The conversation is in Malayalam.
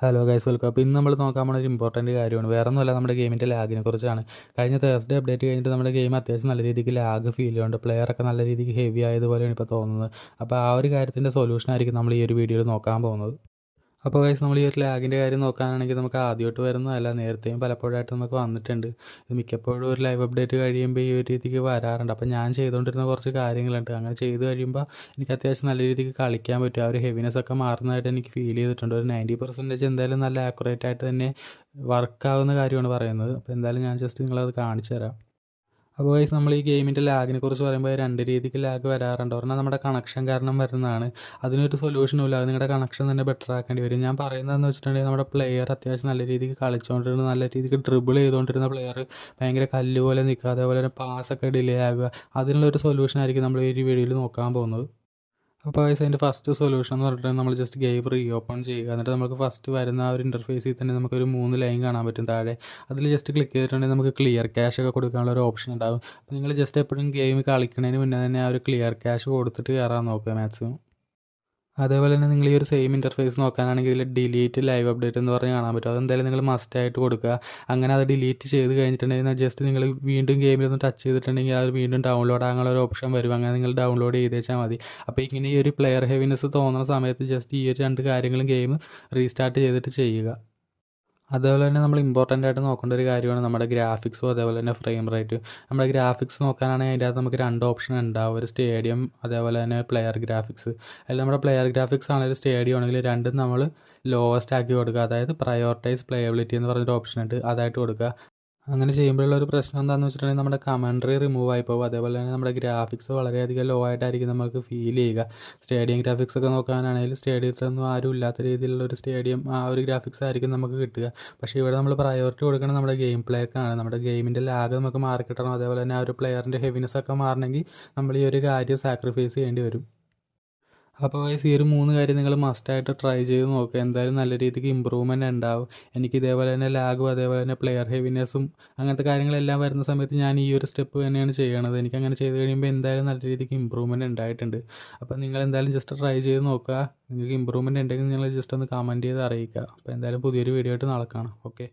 Hello guys, welcome. അപ്പോൾ ഇന്ന് നമ്മൾ നോക്കാൻ പോകുന്ന ഒരു ഇമ്പോർട്ടൻറ്റ് കാര്യമാണ്. വേറെ ഒന്നുമല്ല, നമ്മുടെ ഗെയിമിൻ്റെ ലാഗിനെ കുറിച്ചാണ്. കഴിഞ്ഞ തേഴ്സ്ഡേ അപ്ഡേറ്റ് കഴിഞ്ഞിട്ട് നമ്മുടെ ഗെയിം അത്യാവശ്യം നല്ല രീതിക്ക് ലാഗ് ഫീൽ ചെയ്യുന്നുണ്ട്. പ്ലെയറൊക്കെ നല്ല രീതിക്ക് ഹെവി ആയതുപോലെയാണ് ഇപ്പോൾ തോന്നുന്നത്. അപ്പോൾ ആ ഒരു കാര്യത്തിൻ്റെ സൊല്യൂഷൻ ആയിരിക്കും നമ്മൾ ഈ ഒരു വീഡിയോയിൽ നോക്കാൻ പോകുന്നത്. അപ്പോൾ ഗൈസ്, നമ്മൾ ഈ ഒരു ലാഗിൻ്റെ കാര്യം നോക്കുകയാണെങ്കിൽ നമുക്ക് ആദ്യമായിട്ട് വരുന്നതല്ല, നേരത്തെയും പലപ്പോഴായിട്ട് നമുക്ക് വന്നിട്ടുണ്ട്. ഇത് മിക്കപ്പോഴും ഒരു ലൈവ് അപ്ഡേറ്റ് കഴിയുമ്പോൾ ഈ ഒരു രീതിക്ക് വരാറുണ്ട്. അപ്പോൾ ഞാൻ ചെയ്തുകൊണ്ടിരുന്ന കുറച്ച് കാര്യങ്ങളുണ്ട്. അങ്ങനെ ചെയ്ത് കഴിയുമ്പോൾ എനിക്ക് അത്യാവശ്യം നല്ല രീതിക്ക് കളിക്കാൻ പറ്റും. ആ ഒരു ഹെവിനെസ് ഒക്കെ മാറുന്നതായിട്ട് എനിക്ക് ഫീൽ ചെയ്തിട്ടുണ്ട്. ഒരു 90% എന്തായാലും നല്ല ആക്യുറേറ്റ് ആയിട്ട് തന്നെ വർക്കാവുന്ന കാര്യമാണ് പറയുന്നത്. അപ്പോൾ എന്തായാലും ഞാൻ ജസ്റ്റ് നിങ്ങളത് കാണിച്ചു തരാം. അപ്പോൾ ഗൈസ്, നമ്മൾ ഈ ഗെയിമിൻ്റെ ലാഗിനെ കുറിച്ച് പറയുമ്പോൾ രണ്ട് രീതിക്ക് ലാഗ് വരാറുണ്ട്. ഒരെണ്ണം നമ്മുടെ കണക്ഷൻ കാരണം വരുന്നതാണ്. അതിനൊരു സൊല്യൂഷനും ഇല്ല. അത് നിങ്ങളുടെ കണക്ഷൻ തന്നെ ബെറ്റർ ആക്കേണ്ടി വരും. ഞാൻ പറയുന്നതെന്ന് വെച്ചിട്ടുണ്ടെങ്കിൽ, നമ്മുടെ പ്ലെയർ അത്യാവശ്യം നല്ല രീതിക്ക് കളിച്ചുകൊണ്ടിരുന്ന, നല്ല രീതിക്ക് ഡ്രിബിൾ ചെയ്തുകൊണ്ടിരുന്ന പ്ലെയർ ഭയങ്കര കല്ല് പോലെ നിൽക്കുക, അതേപോലെ തന്നെ പാസ്സൊക്കെ ഡിലേ ആകുക. അതിനുള്ളൊരു സൊല്യൂഷൻ ആയിരിക്കും നമ്മൾ ഈ വീഡിയോയിൽ നോക്കാൻ പോകുന്നത്. അപ്പോൾ ഗൈസ്, അതിൻ്റെ ഫസ്റ്റ് സൊല്യൂഷൻ എന്ന് പറഞ്ഞിട്ടുണ്ടെങ്കിൽ നമ്മൾ ജസ്റ്റ് ഗെയിം റീ ഓപ്പൺ ചെയ്യുക. എന്നിട്ട് നമുക്ക് ഫസ്റ്റ് വരുന്ന ആ ഒരു ഇൻ്റർഫേസിൽ തന്നെ നമുക്കൊരു 3 ലൈൻ കാണാൻ പറ്റും താഴെ. അതിൽ ജസ്റ്റ് ക്ലിക്ക് ചെയ്തിട്ടുണ്ടെങ്കിൽ നമുക്ക് ക്ലിയർ ക്യാഷ് ഒക്കെ കൊടുക്കാനുള്ള ഒരു ഓപ്ഷൻ ഉണ്ടാകും. അപ്പോൾ നിങ്ങൾ ജസ്റ്റ് എപ്പോഴും ഗെയിം കളിക്കുന്നതിന് മുന്നേ തന്നെ ആ ഒരു ക്ലിയർ ക്യാഷ് കൊടുത്തിട്ട് കയറാൻ നോക്കുക മാക്സിമം. അതേപോലെ തന്നെ നിങ്ങൾ ഈ ഒരു സെയിം ഇൻ്റർഫേസ് നോക്കാനാണെങ്കിൽ ഇതിൽ ഡിലീറ്റ് ലൈവ് അപ്ഡേറ്റ് എന്ന് പറഞ്ഞ് കാണാൻ പറ്റും. അതെന്തായാലും നിങ്ങൾ മസ്റ്റായിട്ട് കൊടുക്കുക. അങ്ങനെ അത് ഡിലീറ്റ് ചെയ്ത് കഴിഞ്ഞിട്ടുണ്ടെങ്കിൽ ജസ്റ്റ് നിങ്ങൾ വീണ്ടും ഗെയിമിലൊന്ന് ടച്ച് ചെയ്തിട്ടുണ്ടെങ്കിൽ അത് വീണ്ടും ഡൗൺലോഡ് ആകാനുള്ള ഒരു ഓപ്ഷൻ വരും. അങ്ങനെ നിങ്ങൾ ഡൗൺലോഡ് ചെയ്ത് വെച്ചാൽ മതി. അപ്പോൾ ഇങ്ങനെ ഈ ഒരു പ്ലെയർ ഹെവിനെസ് തോന്നുന്ന സമയത്ത് ജസ്റ്റ് ഈ ഒരു 2 കാര്യങ്ങളും ഗെയിം റീസ്റ്റാർട്ട് ചെയ്തിട്ട് ചെയ്യുക. അതേപോലെ തന്നെ നമ്മൾ ഇമ്പോർട്ടൻ്റ് ആയിട്ട് നോക്കേണ്ട ഒരു കാര്യമാണ് നമ്മുടെ ഗ്രാഫിക്സും അതേപോലെ തന്നെ ഫ്രെയിം റേറ്റ്. നമ്മുടെ ഗ്രാഫിക്സ് നോക്കാനാണെങ്കിൽ അതിൻ്റെ അകത്ത് നമുക്ക് 2 ഓപ്ഷൻ ഉണ്ടാവും. ഒരു സ്റ്റേഡിയം, അതേപോലെ തന്നെ പ്ലെയർ ഗ്രാഫിക്സ്. അതിൽ നമ്മുടെ പ്ലെയർ ഗ്രാഫിക്സ് ആണെങ്കിലും സ്റ്റേഡിയം ആണെങ്കിലും രണ്ടും നമ്മൾ ലോവസ്റ്റ് ആക്കി കൊടുക്കുക. അതായത് പ്രയോറിറ്റൈസ് പ്ലേയബിലിറ്റി എന്ന് പറഞ്ഞൊരു ഓപ്ഷൻ ഉണ്ട്, അതായിട്ട് കൊടുക്കുക. അങ്ങനെ ചെയ്യുമ്പോഴുള്ള ഒരു പ്രശ്നം എന്താണെന്ന് വെച്ചിട്ടുണ്ടെങ്കിൽ നമ്മുടെ കമൻട്രി റിമൂവ് ആയി പോകും. അതേപോലെ തന്നെ നമ്മുടെ ഗ്രാഫിക്സ് വളരെയധികം ലോ ആയിട്ടായിരിക്കും നമുക്ക് ഫീൽ ചെയ്യുക. സ്റ്റേഡിയം ഗ്രാഫിക്സ് ഒക്കെ നോക്കാനാണെങ്കിൽ സ്റ്റേഡിയത്തിലൊന്നും ആരും ഇല്ലാത്ത രീതിയിലുള്ള ഒരു സ്റ്റേഡിയം, ആ ഒരു ഗ്രാഫിക്സ് ആയിരിക്കും നമുക്ക് കിട്ടുക. പക്ഷേ ഇവിടെ നമ്മൾ പ്രയോറിറ്റി കൊടുക്കണം നമ്മുടെ ഗെയിം പ്ലേക്കാണ്. നമ്മുടെ ഗെയിമിൻ്റെ ലാഗ് നമുക്ക് മാറി കിട്ടണം. അതേപോലെ തന്നെ ആ ഒരു പ്ലെയറിൻ്റെ ഹെവിനെസ് ഒക്കെ മാറണമെങ്കിൽ നമ്മൾ ഈ ഒരു കാര്യം സാക്രിഫൈസ് ചെയ്യേണ്ടി വരും. അപ്പോൾ ഗൈസ്, ഈ ഒരു 3 കാര്യം നിങ്ങൾ മസ്റ്റായിട്ട് ട്രൈ ചെയ്ത് നോക്കുക. എന്തായാലും നല്ല രീതിക്ക് ഇമ്പ്രൂവ്മെൻറ്റ് ഉണ്ടാവും. എനിക്ക് ഇതേപോലെ തന്നെ ലാഗും അതേപോലെ തന്നെ പ്ലെയർ ഹെവിനെസ്സും അങ്ങനത്തെ കാര്യങ്ങളെല്ലാം വരുന്ന സമയത്ത് ഞാൻ ഈ ഒരു സ്റ്റെപ്പ് തന്നെയാണ് ചെയ്യണത്. എനിക്കങ്ങനെ ചെയ്ത് കഴിയുമ്പോൾ എന്തായാലും നല്ല രീതിക്ക് ഇമ്പ്രൂവ്മെൻറ്റ് ഉണ്ടായിട്ടുണ്ട്. അപ്പോൾ നിങ്ങൾ എന്തായാലും ജസ്റ്റ് ട്രൈ ചെയ്ത് നോക്കുക. നിങ്ങൾക്ക് ഇമ്പ്രൂവ്മെൻറ്റ് ഉണ്ടെങ്കിൽ നിങ്ങൾ ജസ്റ്റ് ഒന്ന് കമൻറ്റ് ചെയ്ത് അറിയിക്കുക. അപ്പോൾ എന്തായാലും പുതിയൊരു വീഡിയോ ആയിട്ട് നാളെ കാണാം. ഓക്കെ.